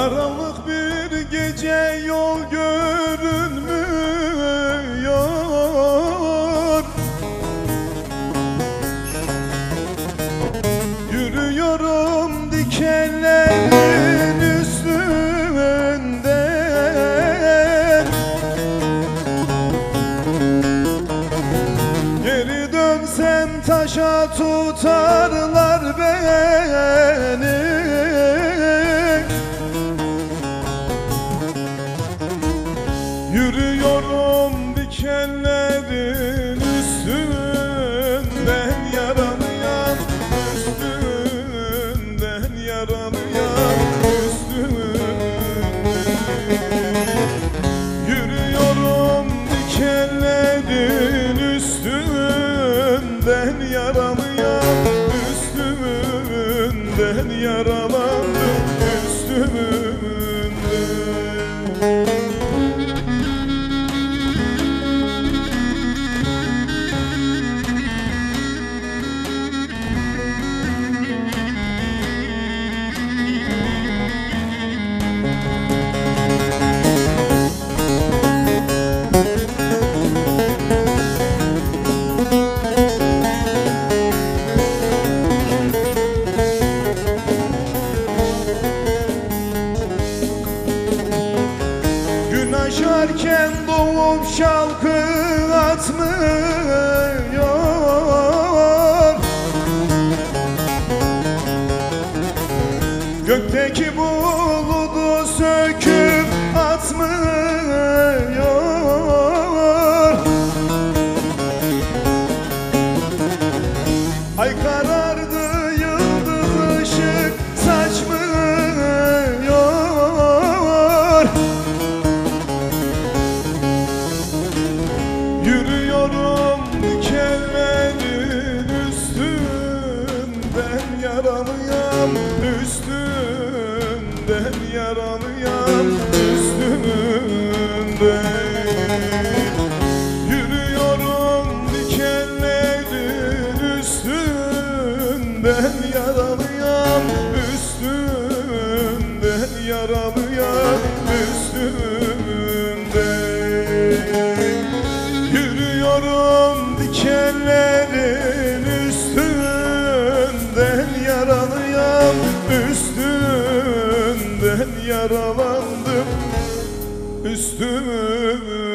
Karanlık bir gece, yol görünmüyor. Yürüyorum dikenlerin üstünde. Geri dönsem taşa tutarlar beni. Yürüyorum dikenlerin üstünden, yaralıyam üstünden, yaralıyam üstünden. Yürüyorum dikenlerin üstünden, yaralıyam üstünden, yaralandım üstünden. Aşarken doğup şalkı atmıyor. Gökteki buludu söküp atmıyor. Ay karardı, yıldız ışık saçmıyor. Yürüyorum dikenlerin üstünden, yaralıyam üstünden, yaralıyam üstünden. Yürüyorum dikenlerin üstünden, yaralıyam üstünden, yaralıyam üstünden. Yürüyorum dikenlerin üstünden, yaralıyam üstünden, yaralandım üstünden.